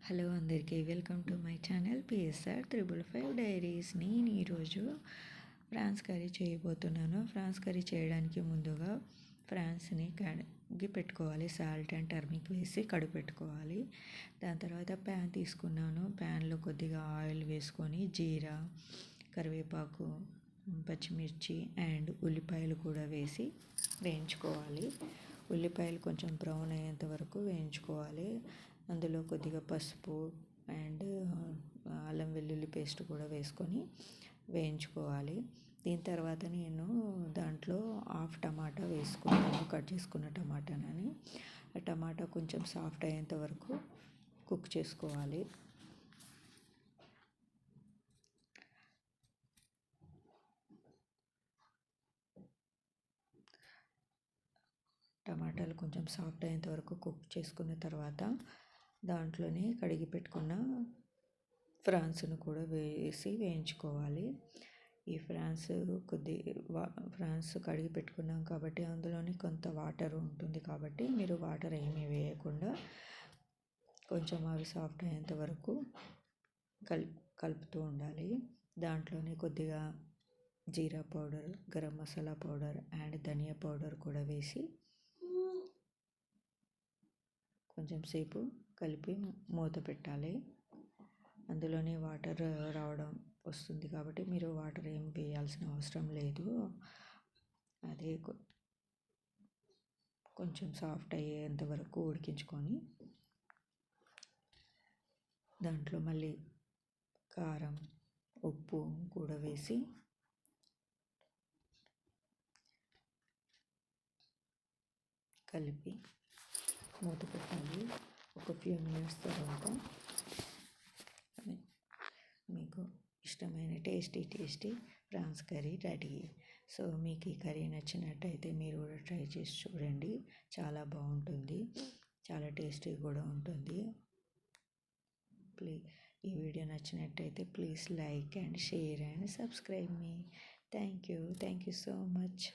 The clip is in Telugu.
హలో అందరికీ welcome to my channel PSR 555 diaries. నేను ఈరోజు ఫ్రాన్స్ కర్రీ చేయబోతున్నాను. ఫ్రాన్స్ కర్రీ చేయడానికి ముందుగా ఫ్రాన్స్ని కడిగి పెట్టుకోవాలి. సాల్ట్ అండ్ టర్మిక్ వేసి కడిగి పెట్టుకోవాలి. దాని తర్వాత ప్యాన్ తీసుకున్నాను. ప్యాన్లో కొద్దిగా ఆయిల్ వేసుకొని జీరా, కరివేపాకు, పచ్చిమిర్చి అండ్ ఉల్లిపాయలు కూడా వేసి వేయించుకోవాలి. ఉల్లిపాయలు కొంచెం బ్రౌన్ అయ్యేంత వరకు వేయించుకోవాలి. అందులో కొద్దిగా పసుపు అండ్ అల్లం వెల్లుల్లి పేస్ట్ కూడా వేసుకొని వేయించుకోవాలి. దీని తర్వాత నేను దాంట్లో హాఫ్ టమాటా వేసుకున్నాను, కట్ చేసుకున్న టమాటాని. ఆ టమాటా కొంచెం సాఫ్ట్ అయ్యేంత వరకు కుక్ చేసుకోవాలి. టమాటాలు కొంచెం సాఫ్ట్ అయ్యేంత వరకు కుక్ చేసుకున్న తర్వాత దాంట్లోనే కడిగి పెట్టుకున్న ఫ్రాన్స్ను కూడా వేసి వేయించుకోవాలి. ఈ ఫ్రాన్స్ ఫ్రాన్స్ కడిగి పెట్టుకున్నాం కాబట్టి అందులోని కొంత వాటర్ ఉంటుంది కాబట్టి మీరు వాటర్ ఏమీ వేయకుండా కొంచెం అవి సాఫ్ట్ అయ్యేంత వరకు కలుపుతూ ఉండాలి. దాంట్లోనే కొద్దిగా జీరా powder, garam masala powder and ధనియా పౌడర్ కూడా వేసి కొంచెం సేపు కలిపి మూత పెట్టాలి. అందులోనే వాటర్ రావడం వస్తుంది కాబట్టి మీరు వాటర్ ఏం వేయాల్సిన అవసరం లేదు. అదే కొంచెం సాఫ్ట్ అయ్యేంత వరకు ఉడికించుకొని దాంట్లో మళ్ళీ కారం, ఉప్పు కూడా వేసి కలిపి మూత పెట్టాలి. ఒక ఫ్యూ మినిట్స్ తర్వాత మీకు ఇష్టమైన tasty prawns curry ready. So మీకు ఈ కర్రీ నచ్చినట్టయితే మీరు కూడా ట్రై చేసి చూడండి. చాలా బాగుంటుంది, చాలా టేస్టీ కూడా ఉంటుంది. ఈ వీడియో నచ్చినట్టయితే please like and share and subscribe me. Thank you so much.